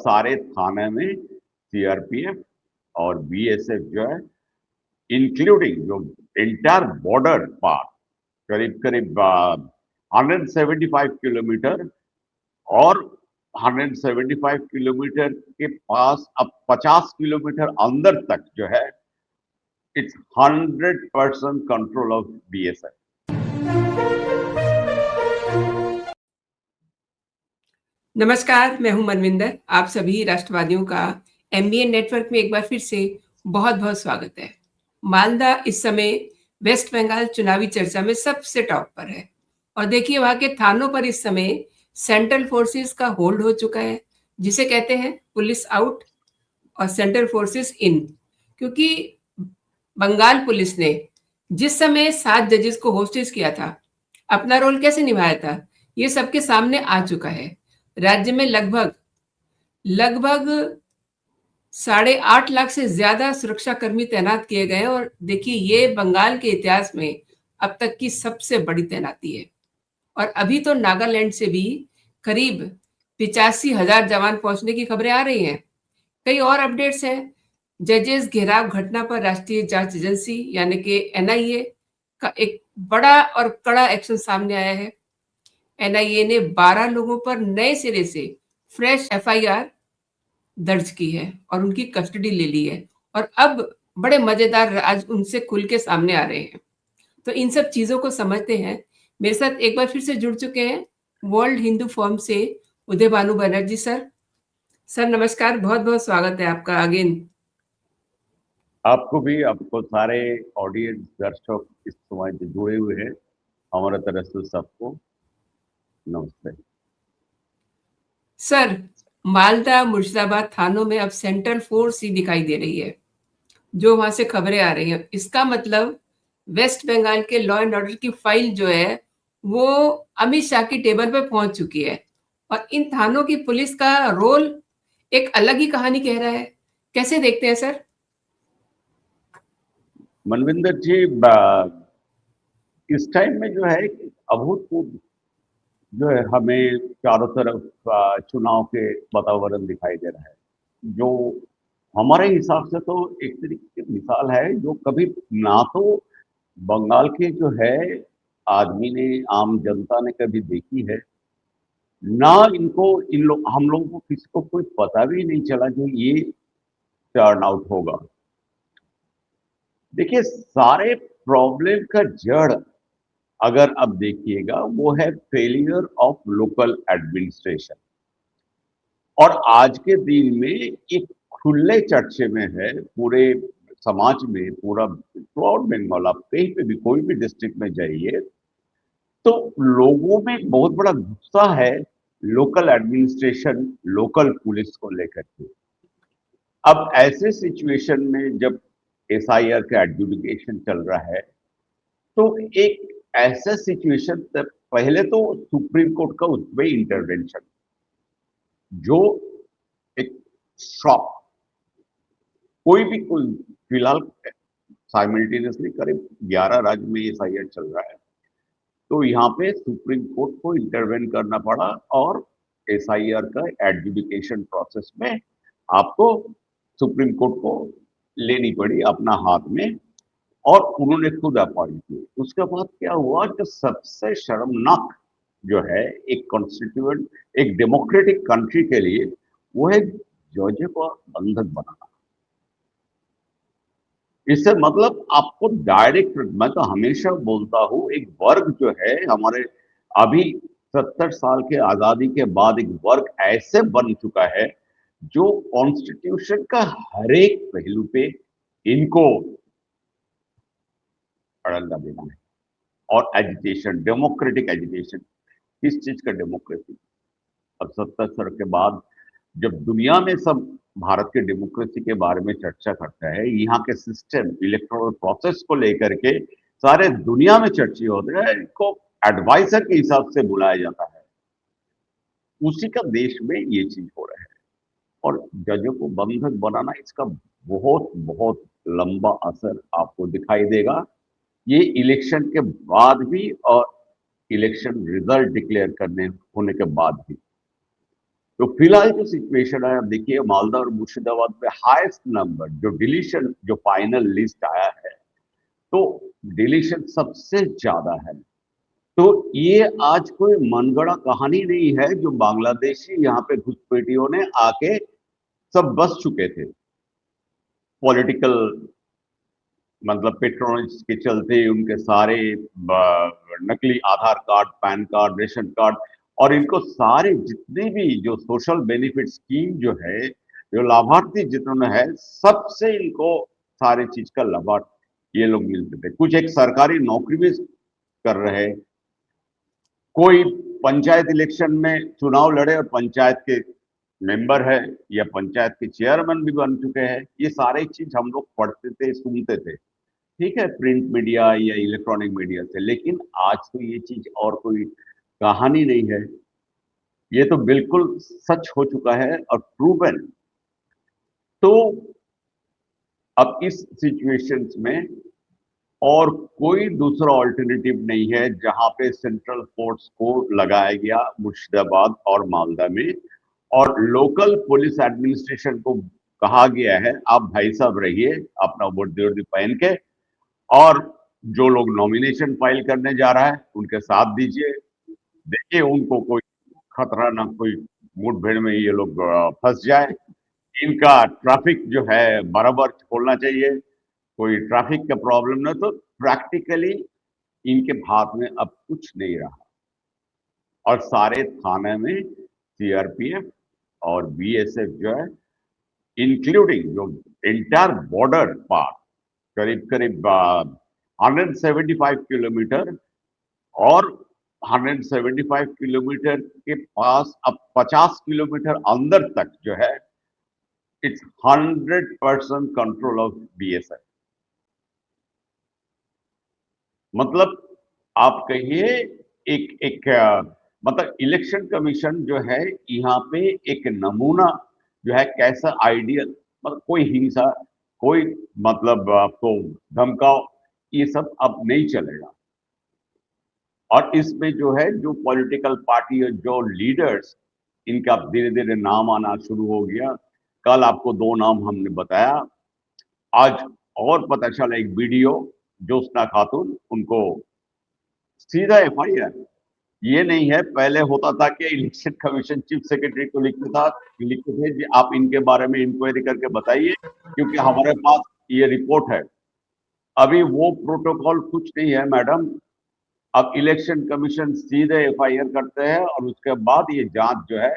सारे थाने में सीआरपीएफ और बीएसएफ जो है, इंक्लूडिंग जो एंटायर बॉर्डर पार्ट, करीब करीब 175 किलोमीटर, और 175 किलोमीटर के पास अब 50 किलोमीटर अंदर तक जो है, इट्स 100% कंट्रोल ऑफ बीएसएफ। नमस्कार, मैं हूं मनविंदर। आप सभी राष्ट्रवादियों का एमबीएन नेटवर्क में एक बार फिर से बहुत बहुत स्वागत है। मालदा इस समय वेस्ट बंगाल चुनावी चर्चा में सबसे टॉप पर है और देखिए वहां के थानों पर इस समय सेंट्रल फोर्सेस का होल्ड हो चुका है, जिसे कहते हैं पुलिस आउट और सेंट्रल फोर्सेस इन। क्योंकि बंगाल पुलिस ने जिस समय 7 जजेस को होस्टेज किया था, अपना रोल कैसे निभाया था, ये सबके सामने आ चुका है। राज्य में लगभग 8.5 लाख से ज्यादा सुरक्षाकर्मी तैनात किए गए और देखिए ये बंगाल के इतिहास में अब तक की सबसे बड़ी तैनाती है। और अभी तो नागालैंड से भी करीब 85,000 जवान पहुंचने की खबरें आ रही हैं। कई और अपडेट्स हैं। जजेस घेराव घटना पर राष्ट्रीय जांच एजेंसी यानी कि एनआईए का एक बड़ा और कड़ा एक्शन सामने आया है। एनआईए ने 12 लोगों पर नए सिरे से फ्रेश एफआईआर दर्ज की है और उनकी कस्टडी ले ली है और अब बड़े मजेदार राज उनसे खुल के सामने आ रहे हैं। तो इन सब चीजों को समझते हैं। मेरे साथ एक बार फिर से जुड़ चुके हैं वर्ल्ड हिंदू फोरम से उदय भानु बनर्जी सर। सर नमस्कार, बहुत बहुत स्वागत है आपका अगेन। आपको भी, आपको सारे ऑडियंस दर्शक इस समय जो जुड़े हुए हैं, हमारे तरफ से सबको नमस्ते। सर, मालदा मुर्शिदाबाद थानों में अब सेंट्रल फोर्स ही दिखाई दे रही है, जो वहां से खबरें आ रही हैं। इसका मतलब वेस्ट बंगाल के लॉ एंड ऑर्डर की फाइल जो है वो अमित शाह की टेबल पर पहुंच चुकी है और इन थानों की पुलिस का रोल एक अलग ही कहानी कह रहा है। कैसे देखते हैं सर? मनविंदर जी, इस टाइम में जो है अभूतपूर्व जो है, हमें चारों तरफ चुनाव के वातावरण दिखाई दे रहा है, जो हमारे हिसाब से तो एक तरीके की मिसाल है, जो कभी ना तो बंगाल के जो है आदमी ने, आम जनता ने कभी देखी है, ना इनको हम लोगों को किसी को कोई पता भी नहीं चला जो ये टर्न आउट होगा। देखिए, सारे प्रॉब्लम का जड़ अगर अब देखिएगा, वो है फेलियर ऑफ लोकल एडमिनिस्ट्रेशन। और आज के दिन में एक खुले चर्चे में है पूरे समाज में, पूरा थ्रू आउट बंगाल, आप कहीं पे भी कोई भी डिस्ट्रिक्ट में जाइए तो लोगों में बहुत बड़ा गुस्सा है लोकल एडमिनिस्ट्रेशन, लोकल पुलिस को लेकर के। अब ऐसे सिचुएशन में जब एसआईआर का एडजुडिकेशन चल रहा है, तो एक ऐसा सिचुएशन, पहले तो सुप्रीम कोर्ट का उसमें इंटरवेंशन, जो एक शॉक, कोई भी फिलहाल साइमल्टेनियसली करीब 11 राज्य में एसआईआर चल रहा है, तो यहाँ पे सुप्रीम कोर्ट को इंटरवेन करना पड़ा और एसआईआर का एडजुडिकेशन प्रोसेस में आपको सुप्रीम कोर्ट को लेनी पड़ी अपना हाथ में, और उन्होंने खुद अपॉइंट किए। उसके बाद क्या हुआ, जो सबसे शर्मनाक जो है एक कॉन्स्टिट्यूएंट, एक डेमोक्रेटिक कंट्री के लिए, वो है जज को बंधक बनाना। इससे मतलब आपको डायरेक्ट, मैं तो हमेशा बोलता हूं, एक वर्ग जो है हमारे अभी 70 साल के आजादी के बाद, एक वर्ग ऐसे बन चुका है जो कॉन्स्टिट्यूशन का हर एक पहलू पे इनको अड़ंगा देना है। और एजिटेशन, डेमोक्रेटिक एजिटेशन, किस चीज का डेमोक्रेसी? अब 70 साल के बाद जब दुनिया में सब भारत के डेमोक्रेसी के बारे में चर्चा करता है, यहाँ के सिस्टम, इलेक्टोरल प्रोसेस को लेकर के सारे दुनिया में चर्चा होते हैं, इनको एडवाइजर के हिसाब से बुलाया जाता है, उसी का देश में ये चीज हो रहा है। और जजों को बंधक बनाना, इसका बहुत बहुत लंबा असर आपको दिखाई देगा, ये इलेक्शन के बाद भी और इलेक्शन रिजल्ट डिक्लेयर करने होने के बाद भी। तो फिलहाल जो सिचुएशन है, अब देखिए मालदा और मुर्शिदाबाद में हाईएस्ट नंबर जो डिलीशन, जो फाइनल लिस्ट आया है, तो डिलीशन सबसे ज्यादा है। तो ये आज कोई मनगढ़ा कहानी नहीं है जो बांग्लादेशी यहाँ पे घुसपैठियों ने आके सब बस चुके थे पॉलिटिकल, मतलब पेट्रोनेज के चलते उनके सारे नकली Aadhaar card, PAN card, ration card, और इनको सारे जितने भी जो सोशल बेनिफिट स्कीम जो है, जो लाभार्थी जितने हैं, सबसे इनको सारे चीज का लाभ ये लोग मिलते थे। कुछ एक सरकारी नौकरी भी कर रहे, कोई पंचायत इलेक्शन में चुनाव लड़े और पंचायत के मेंबर है या पंचायत के चेयरमैन भी बन चुके हैं। ये सारे चीज हम लोग पढ़ते थे, सुनते थे, ठीक है, प्रिंट मीडिया या इलेक्ट्रॉनिक मीडिया से। लेकिन आज तो ये चीज और कोई कहानी नहीं है, ये तो बिल्कुल सच हो चुका है और प्रूवन। तो अब इस सिचुएशंस में और कोई दूसरा ऑल्टरनेटिव नहीं है जहां पे सेंट्रल फोर्स को लगाया गया मुर्शिदाबाद और मालदा में, और लोकल पुलिस एडमिनिस्ट्रेशन को कहा गया है आप भाई साहब रहिए अपना वर्दी वर्दी पहन के, और जो लोग नॉमिनेशन फाइल करने जा रहा है उनके साथ दीजिए। देखिए उनको कोई खतरा ना कोई मुठभेड़ में ये लोग फंस जाए। इनका ट्रैफिक जो है बराबर खोलना चाहिए, कोई ट्रैफिक का प्रॉब्लम ना, तो प्रैक्टिकली इनके हाथ में अब कुछ नहीं रहा, और सारे थाने में सीआरपीएफ और बीएसएफ जो है, इंक्लूडिंग जो इंटायर बॉर्डर पार्ट, करीब करीब 175 किलोमीटर, और 175 किलोमीटर के पास अब 50 किलोमीटर अंदर तक जो है, इट्स 100% कंट्रोल ऑफ बीएसएफ। मतलब आप कहिए एक एक मतलब इलेक्शन कमीशन जो है यहाँ पे एक नमूना जो है कैसा आइडियल, मतलब कोई हिंसा, कोई मतलब आपको धमकाओ, ये सब अब नहीं चलेगा। और इसमें जो है जो पॉलिटिकल पार्टी और जो लीडर्स, इनका धीरे धीरे नाम आना शुरू हो गया। कल आपको दो नाम हमने बताया, आज और पता चला एक वीडियो, ज्योत्सना खातून, उनको सीधा एफआईआर। ये नहीं है, पहले होता था कि इलेक्शन कमीशन चीफ सेक्रेटरी को लिखते थे कि आप इनके बारे में इंक्वायरी करके बताइए क्योंकि हमारे पास ये रिपोर्ट है। अभी वो प्रोटोकॉल कुछ नहीं है मैडम। अब इलेक्शन कमीशन सीधे एफआईआर करते हैं और उसके बाद ये जांच जो है,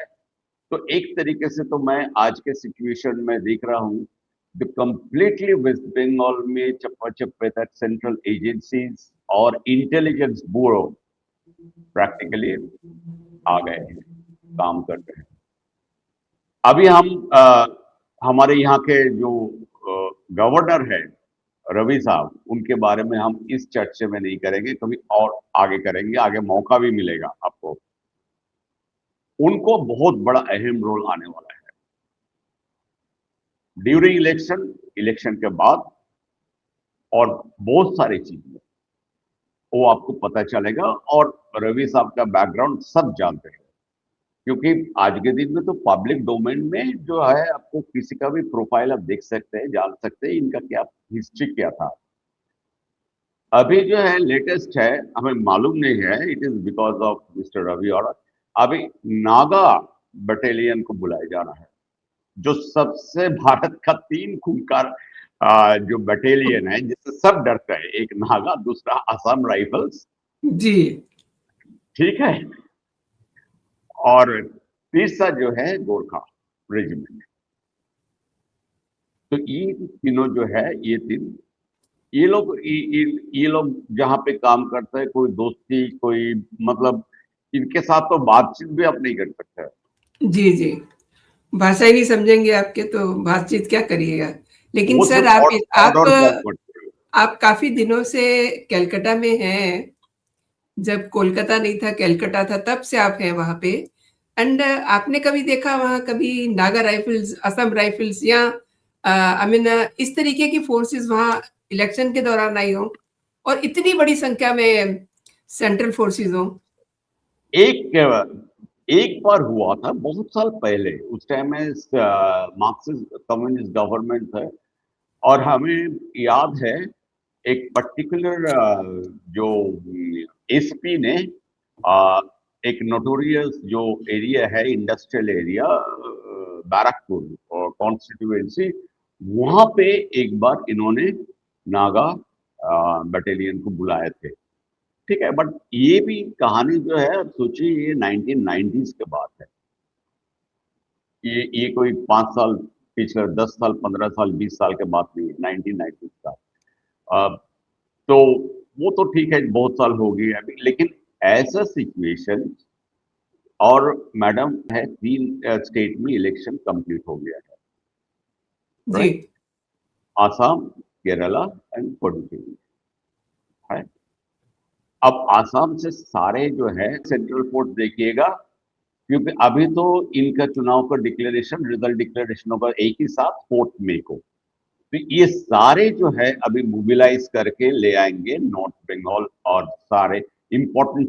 तो एक तरीके से तो मैं आज के सिचुएशन में देख रहा हूँ द कंप्लीटली वेस्ट बंगाल में चप्पा चप्पे तक सेंट्रल एजेंसीज और इंटेलिजेंस ब्यूरो प्रैक्टिकली आ गए हैं, काम कर रहे हैं। अभी हमारे यहाँ के जो गवर्नर है रवि साहब, उनके बारे में हम इस चर्चे में नहीं करेंगे, कभी और आगे करेंगे, आगे मौका भी मिलेगा आपको। उनको बहुत बड़ा अहम रोल आने वाला है ड्यूरिंग इलेक्शन, इलेक्शन के बाद, और बहुत सारी चीजें वो आपको पता चलेगा। और रवि साहब का बैकग्राउंड सब जानते हैं, क्योंकि आज के दिन में तो पब्लिक डोमेन में जो है आपको किसी का भी प्रोफाइल आप देख सकते हैं, जान सकते हैं इनका क्या हिस्ट्री क्या था। अभी जो है लेटेस्ट है, हमें मालूम नहीं है, it is because of mister Ravi order, अभी नागा बटालियन को बुलाया जा रहा है, जो सबसे भारत का 3 खूंखार जो बटालियन है जिससे सब डरते हैं। एक नागा, दूसरा असम राइफल्स, जी, ठीक है, और तीसरा जो है गोरखा रेजिमेंट। तो ये तीनों जो है, ये तीन, ये लोग जहाँ पे काम करते हैं, कोई दोस्ती, कोई मतलब इनके साथ तो बातचीत भी आप नहीं कर सकते। जी, जी। भाषा ही नहीं समझेंगे आपके तो बातचीत क्या करिएगा। लेकिन वो सर सिर्फ ऑर्डर फॉलो करते हैं। आप काफ़ी दिनों से कलकत्ता में हैं। जब कोलकाता नहीं था, कलकत्ता था, तब से आप हैं वहाँ पे। एंड आपने कभी देखा वहाँ कभी नागा राइफल्स, असम राइफल्स या आई मीन इस तरीके की फोर्सेस वहाँ इलेक्शन के दौरान आई हों और इतनी बड़ी संख्या में सेंट्रल फोर्सेस हों? एक एक बार हुआ था बहुत साल पहले, उस टाइम में मार्क्सिस्ट कम्युनिस्ट गवर्नमेंट था, और हमें याद है एक पर्टिकुलर जो एसपी ने अ, एक नोटोरियस जो एरिया है, इंडस्ट्रियल एरिया, बैरकपुर और कॉन्स्टिट्यूएंसी, वहां पे एक बार इन्होंने नागा बटालियन को बुलाए थे। ठीक है, बट ये भी कहानी जो है, अब सोचिए ये 1990s के बात है। ये कोई 5 साल पिछले, 10 साल, 15 साल, 20 साल के बात नहीं है, 1990s का। अब तो वो तो ठीक है, बहुत साल हो गए अभी, लेकिन ऐसा सिचुएशन, और मैडम है 3 स्टेट में इलेक्शन कंप्लीट हो गया है, जी। राइट? आसाम, केरला एंड पुडुचेरी है। अब आसाम से सारे जो है सेंट्रल फोर्स देखिएगा, क्योंकि अभी तो इनका चुनाव का डिक्लेरेशन, रिजल्ट डिक्लेरेशन होगा एक ही साथ 4 मई को। तो ये सारे जो है अभी मोबिलाइज करके ले आएंगे नॉर्थ बंगाल, और सारे इंपॉर्टेंट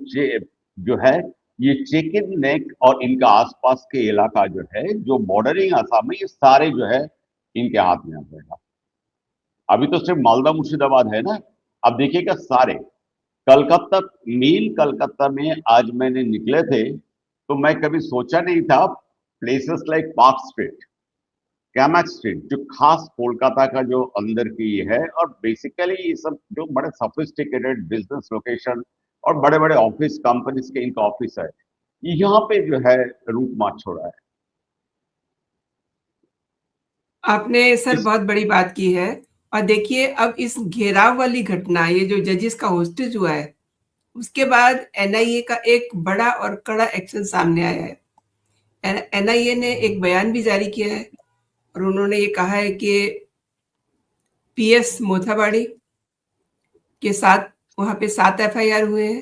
जो है ये चिकन नेक और इनका आसपास के इलाका जो है, जो बॉर्डरिंग आसाम में, ये सारे जो है इनके हाथ में आ जाएगा। अभी तो सिर्फ मालदा मुर्शिदाबाद है ना, अब देखिएगा सारे कलकत्ता, मेन कलकत्ता में आज मैंने निकले थे तो मैं कभी सोचा नहीं था places like Park Street, Camac Street, जो खास कोलकाता का जो अंदर की है, और बेसिकली ये सब जो बड़े सोफिस्टिकेटेड बिजनेस लोकेशन और बड़े बड़े ऑफिस कंपनीज के इनका ऑफिस है, यहाँ पे जो है रूट मार्च हो रहा है। आपने सर इस बहुत बड़ी बात की है। और देखिए अब इस घेराव वाली घटना, ये जो जजेस का होस्टेज हुआ है, उसके बाद एनआईए का एक बड़ा और कड़ा एक्शन सामने आया है। एनआईए ने एक बयान भी जारी किया है और उन्होंने ये कहा है कि पीएस मोथाबाड़ी के साथ वहां पे 7 एफआईआर हुए हैं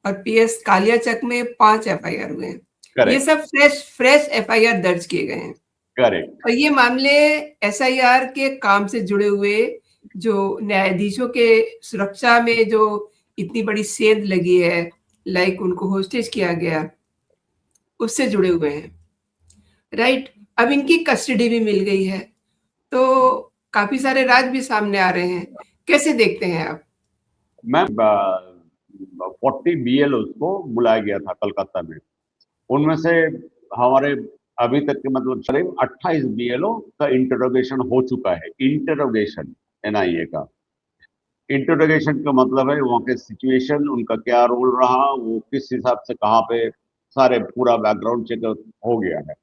और पीएस कालियाचक में 5 एफआईआर हुए हैं। ये करेक्ट, सब फ्रेश एफआईआर दर्ज किए गए हैं करेक्ट। और ये मामले एसआईआर के काम से जुड़े हुए, जो न्यायाधीशों के सुरक्षा में जो इतनी बड़ी सेंध लगी है, लाइक उनको होस्टेज किया गया, उससे जुड़े हुए हैं, राइट? अब इनकी कस्टडी भी मिल गई है, तो काफी सारे राज भी सामने आ रहे हैं। कैसे देखते हैं आप? मैं 40 BL उसको बुलाया गया था कलकत्ता में, उनमें से हमारे अभी तक के मतलब चले 28 BLO का इंटरोगेशन हो चुका है। इंटरोगेशन एनआईए का इंटरोगेशन का मतलब है वहाँ के सिचुएशन, उनका क्या रोल रहा, वो किस हिसाब से कहाँ पे, सारे पूरा बैकग्राउंड चेक हो गया है।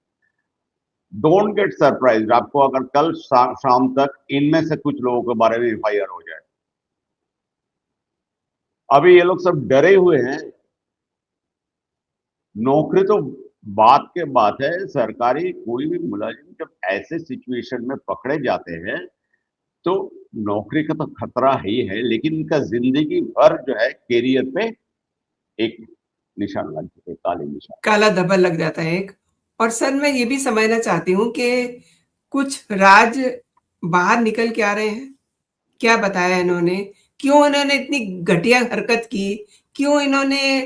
डोंट गेट सरप्राइज आपको अगर कल शाम तक इनमें से कुछ लोगों के बारे में एफआईआर हो जाए। अभी ये लोग सब डरे हुए हैं। नौकरी तो बात के बात है, सरकारी कोई भी मुलाजिम जब ऐसे सिचुएशन में पकड़े जाते हैं तो नौकरी का तो खतरा ही है, लेकिन इनका जिंदगी भर जो है कैरियर पे एक निशान लग चुके, काले निशान। काला धब्बा लग जाता है एक। और सर मैं ये भी समझना चाहती हूँ कि कुछ राज बाहर निकल के आ रहे हैं। क्या बताया इन्होंने? क्यों इन्होंने इतनी घटिया हरकत की? क्यों इन्होंने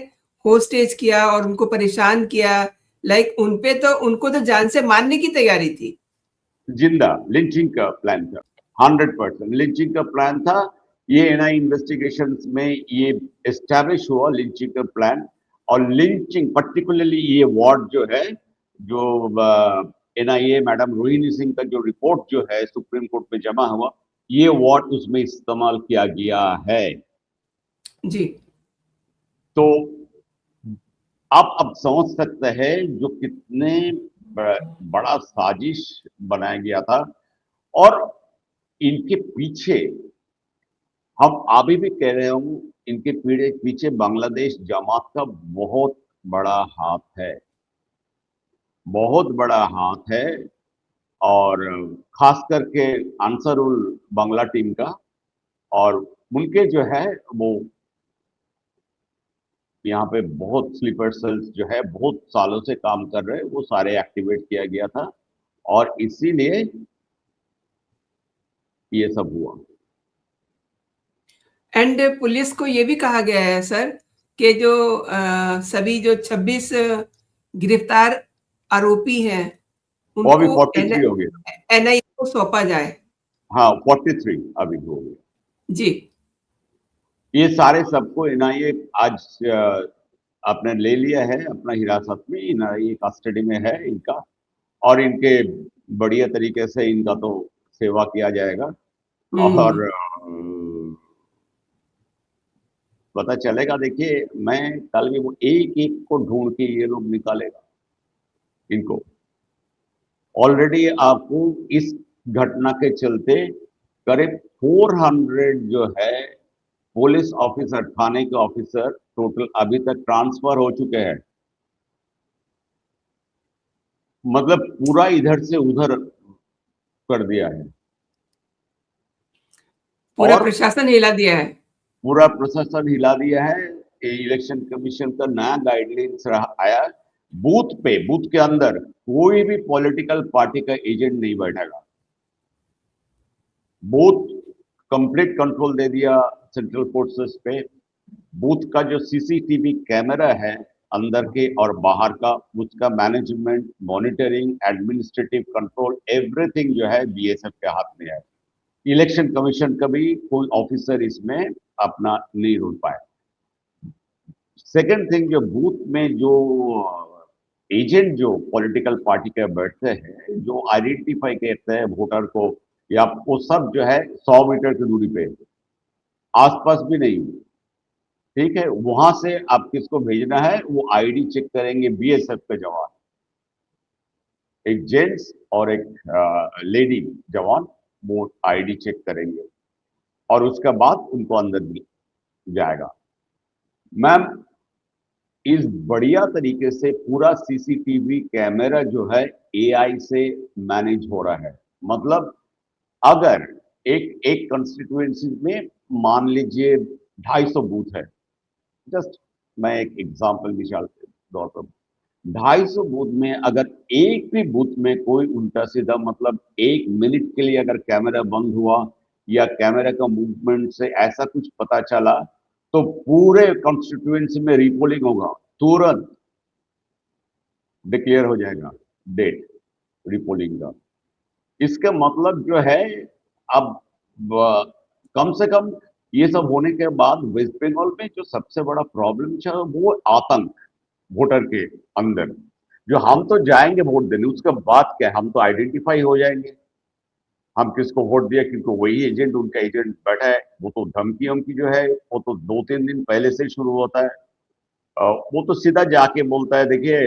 होस्टेज किया और उनको परेशान किया? लाइक उनको तो जान से मारने की तैयारी थी। जिंदा लिंचिंग का प्लान था, 100% लिंचिंग का प्लान था। ये एनआई इन्वेस्टिगेशन में ये एस्टैब्लिश हुआ लिंचिंग का प्लान। और लिंचिंग पर्टिकुलरली ये वार्ड जो है, जो एनआईए मैडम रोहिणी सिंह का जो रिपोर्ट जो है सुप्रीम कोर्ट में जमा हुआ, ये वार्ड उसमें इस्तेमाल किया गया है। जी। तो आप अब समझ सकते हैं जो कितने बड़ा साजिश बनाया गया था। और इनके पीछे, हम अभी भी कह रहे हूं, इनके पीछे बांग्लादेश जमात का बहुत बड़ा हाथ है, बहुत बड़ा हाथ है। और खास करके अंसारुल बांग्ला टीम का, और उनके जो है वो यहाँ पे बहुत स्लीपर सेल्स जो है बहुत सालों से काम कर रहे हैं, वो सारे एक्टिवेट किया गया था, और इसीलिए ये सब हुआ। एंड पुलिस को ये भी कहा गया है सर कि जो सभी जो 26 गिरफ्तार आरोपी हैं वो अभी उनको 43 हो गया। एनआईए को सौंपा जाए। हाँ, 43 अभी हो गया। जी। ये सारे सबको एनआईए आज आपने ले लिया है अपना हिरासत में, एनआईए कस्टडी में है इनका, और इनके बढ़िया तरीके से इनका तो सेवा किया जाएगा। और पता चलेगा, देखिए मैं कल भी वो एक एक को ढूंढ के ये लोग निकालेगा इनको। ऑलरेडी आपको इस घटना के चलते करीब 400 जो है पुलिस ऑफिसर, थाने के ऑफिसर टोटल अभी तक ट्रांसफर हो चुके हैं। मतलब पूरा इधर से उधर कर दिया है। पूरा और प्रशासन हिला दिया है। पूरा प्रशासन हिला दिया है। इलेक्शन कमीशन का नया गाइडलाइंस आया, बूथ के अंदर कोई भी पॉलिटिकल पार्टी का एजेंट नहीं बैठेगा। बूथ कंप्लीट कंट्रोल दे दिया सेंट्रल फोर्सेस पे। बूथ का जो सीसीटीवी कैमरा है अंदर के और बाहर का, उसका management, monitoring, administrative control, everything जो है बीएसएफ के हाथ में है। इलेक्शन कमीशन का भी कोई ऑफिसर इसमें अपना नहीं रोल पाए। सेकंड थिंग, जो बूथ में जो एजेंट जो पॉलिटिकल पार्टी के बैठते हैं, जो आइडेंटिफाई करते हैं वोटर को, या वो सब जो है 100 मीटर की दूरी पे, आसपास भी नहीं, ठीक है, वहां से आप किसको भेजना है वो आईडी चेक करेंगे बीएसएफ के जवान, एक जेंट्स और एक लेडी जवान, वो आईडी चेक करेंगे और उसके बाद उनको अंदर जाएगा। मैम, इस बढ़िया तरीके से पूरा सीसीटीवी कैमरा जो है एआई से मैनेज हो रहा है। मतलब अगर एक एक कंस्टिट्यूएंसी में मान लीजिए 250 बूथ है, जस्ट मैं एक एग्जांपल मिसाल के तौर पर, 250 बूथ में अगर एक भी बूथ में कोई उल्टा सीधा, मतलब 1 मिनट के लिए अगर कैमरा बंद हुआ या कैमरा का मूवमेंट से ऐसा कुछ पता चला, तो पूरे कॉन्स्टिट्यूएंसी में रीपोलिंग होगा, तुरंत डिक्लेयर हो जाएगा डेट रीपोलिंग का। इसका मतलब जो है, अब कम से कम ये सब होने के बाद वेस्ट बंगाल में जो सबसे बड़ा प्रॉब्लम है वो आतंक वोटर के अंदर। जो हम तो जाएंगे वोट देने, उसके बाद क्या, हम तो आइडेंटिफाई हो जाएंगे हम किसको वोट दिया, क्योंकि वही एजेंट, उनका एजेंट बैठा है। वो तो धमकी वमकी जो है वो तो 2-3 दिन पहले से शुरू होता है। वो तो सीधा जाके बोलता है, देखिए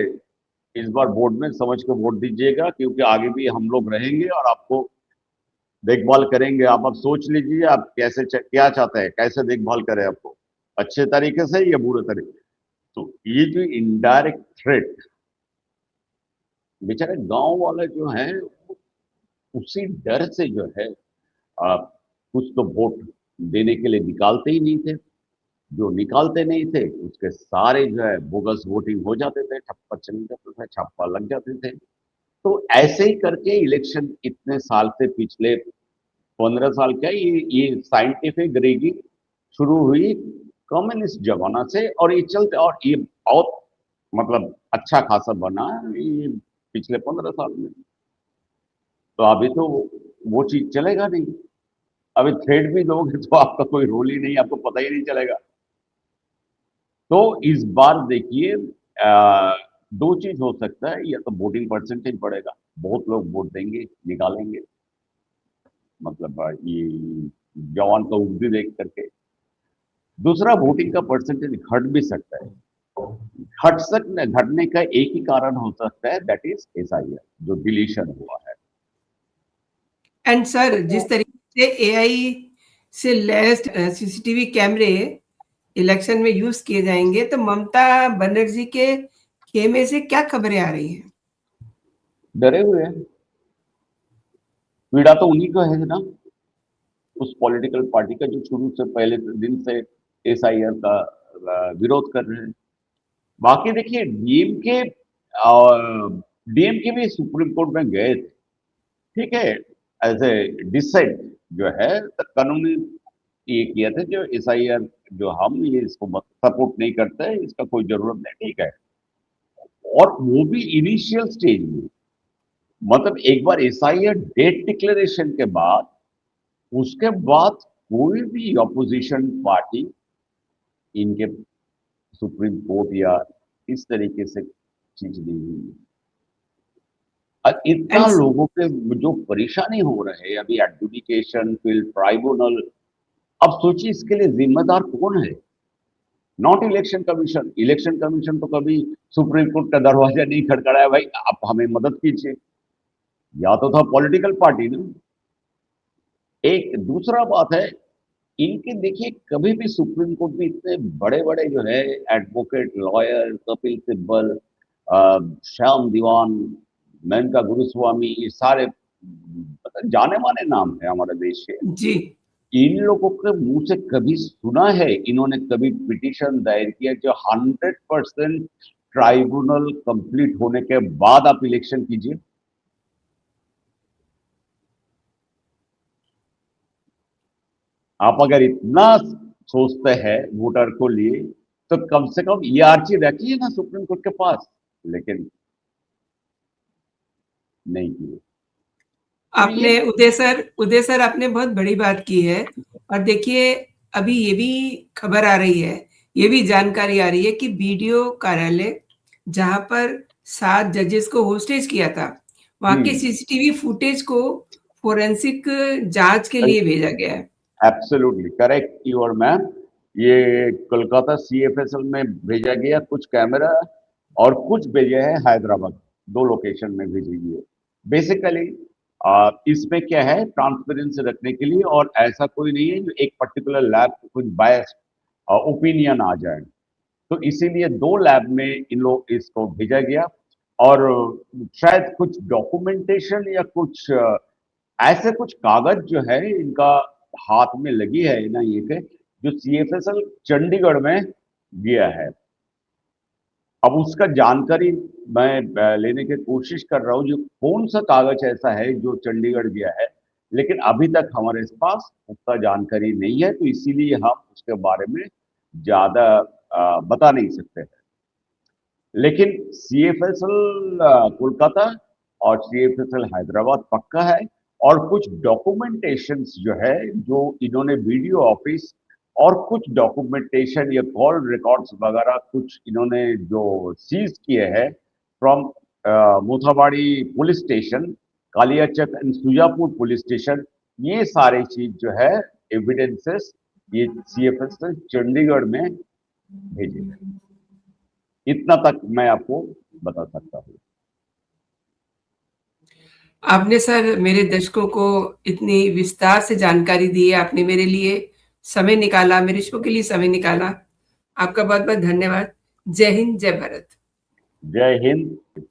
इस बार वोट में समझ के वोट दीजिएगा, क्योंकि आगे भी हम लोग रहेंगे और आपको देखभाल करेंगे। आप सोच लीजिए आप कैसे क्या चाहते हैं, कैसे देखभाल करें आपको, अच्छे तरीके से या बुरे तरीके। तो ये जो इनडायरेक्ट थ्रेट, बेचारे गांव वाले जो हैं उसी डर से जो है कुछ तो वोट देने के लिए निकालते ही नहीं थे। जो निकालते नहीं थे उसके सारे जो है बोगस वोटिंग हो जाते थे, ठप्पा चल जाते थे, छापा लग जाते थे। तो ऐसे ही करके इलेक्शन इतने साल से, पिछले 15 साल क्या, ये साइंटिफिक रिगिंग शुरू हुई कम्युनिस्ट जमाना से, और ये चलते, और ये बहुत मतलब अच्छा खासा बना ये पिछले 15 साल में। तो अभी तो वो चीज चलेगा नहीं। अभी थ्रेड भी दोगे तो आपका कोई रोल ही नहीं, आपको पता ही नहीं चलेगा। तो इस बार देखिए, दो चीज हो सकता है, या तो वोटिंग परसेंटेज बढ़ेगा, बहुत लोग वोट देंगे, निकालेंगे, मतलब ये जवान का उपदी देख करके। दूसरा, वोटिंग का परसेंटेज घट भी सकता है। घटने का एक ही कारण हो सकता है, दैट इज एसआईआर, जो डिलीशन हुआ है। एंड सर, जिस तरीके से एआई से लैस सीसीटीवी कैमरे इलेक्शन में यूज किए जाएंगे, तो ममता बनर्जी के खेमे से क्या खबरें आ रही हैं? डरे हुए हैं। पीड़ा तो उन्हीं को है ना, उस पॉलिटिकल पार्टी का जो शुरू से पहले दिन से एसआईआर का विरोध कर रहे हैं। बाकी देखिए, डीएमके भी सुप्रीम कोर्ट में गए थे, ठीक है, एज ए डिसेंट जो है, तो कानूनी ये किया था, जो एसआईआर जो हम ये इसको सपोर्ट नहीं करते, इसका कोई जरूरत नहीं, ठीक है। और वो भी इनिशियल स्टेज में। मतलब एक बार एसआईआर डेट डिक्लेरेशन के बाद, उसके बाद कोई भी ऑपोजिशन पार्टी इनके सुप्रीम कोर्ट या इस तरीके से चीज नहीं हुई। और इतना एंड लोगों के जो परेशानी हो रहे हैं अभी, एडजुडिकेशन, फिर ट्राइब्यूनल, अब सोचिए इसके लिए जिम्मेदार कौन है? Not election commission. Election commission तो कभी सुप्रीम कोर्ट का दरवाजा नहीं खटखड़ाया, भाई आप हमें मदद कीजिए। या तो था पॉलिटिकल पार्टी ना। एक दूसरा बात है, इनके देखिए कभी भी सुप्रीम कोर्ट में इतने बड़े बड़े जो है एडवोकेट, लॉयर, कपिल सिब्बल, श्याम दीवान, मेनका गुरुस्वामी, ये सारे जाने माने नाम है हमारे देश के। जी, इन लोगों के मुंह से कभी सुना है इन्होंने कभी पिटीशन दायर किया जो 100% ट्राइब्यूनल कंप्लीट होने के बाद आप इलेक्शन कीजिए? आप अगर इतना सोचते हैं वोटर को लिए, तो कम से कम ये आर्ची रखिए ना सुप्रीम कोर्ट के पास। लेकिन नहीं किए। तो ये आपने उदय सर आपने बहुत बड़ी बात की है। और देखिए अभी ये भी खबर आ रही है, ये भी जानकारी आ रही है कि बीडीओ कार्यालय जहां पर 7 जजेस को होस्टेज किया था, वहां के सीसीटीवी फुटेज को फोरेंसिक जांच के लिए भेजा गया है। Absolutely correct your ma'am. ये कोलकाता सीएफएसएल में भेजा गया कुछ कैमरा, और कुछ भेजे हैं हैदराबाद, दो लोकेशन में भेजी गई है। बेसिकली इसमें क्या है, ट्रांसपेरेंसी रखने के लिए, और ऐसा कोई नहीं है जो एक पर्टिकुलर लैब को कुछ बायस ओपिनियन आ जाए। तो इसीलिए दो लैब में इन लोग इसको भेजा गया। और शायद कुछ डॉक्यूमेंटेशन या कुछ ऐसे कुछ कागज जो है इनका हाथ में लगी है ना, ये के जो सीएफएसएल चंडीगढ़ में गया है। अब उसका जानकारी मैं लेने की कोशिश कर रहा हूँ, जो कौन सा कागज ऐसा है जो चंडीगढ़ गया है, लेकिन अभी तक हमारे पास उसका जानकारी नहीं है, तो इसीलिए हम उसके बारे में ज्यादा बता नहीं सकते हैं। लेकिन सीएफएसएल कोलकाता और सीएफएसएल हैदराबाद पक्का है। और कुछ डॉक्यूमेंटेशंस जो है, जो इन्होंने वीडियो ऑफिस और कुछ डॉक्यूमेंटेशन या कॉल रिकॉर्ड्स वगैरह कुछ इन्होंने जो सीज किए हैं from Mothabari police station, Kaliachak and Sujapur police station, ये सारी चीज जो है एविडेंसेस ये सीएफएसएल चंडीगढ़ में भेजे गए। इतना तक मैं आपको बता सकता हूँ। आपने सर मेरे दर्शकों को इतनी विस्तार से जानकारी दी है, आपने मेरे लिए समय निकाला, मेरे शो के लिए समय निकाला। आपका बहुत-बहुत धन्यवाद। जय हिंद, जय भारत। जय हिंद।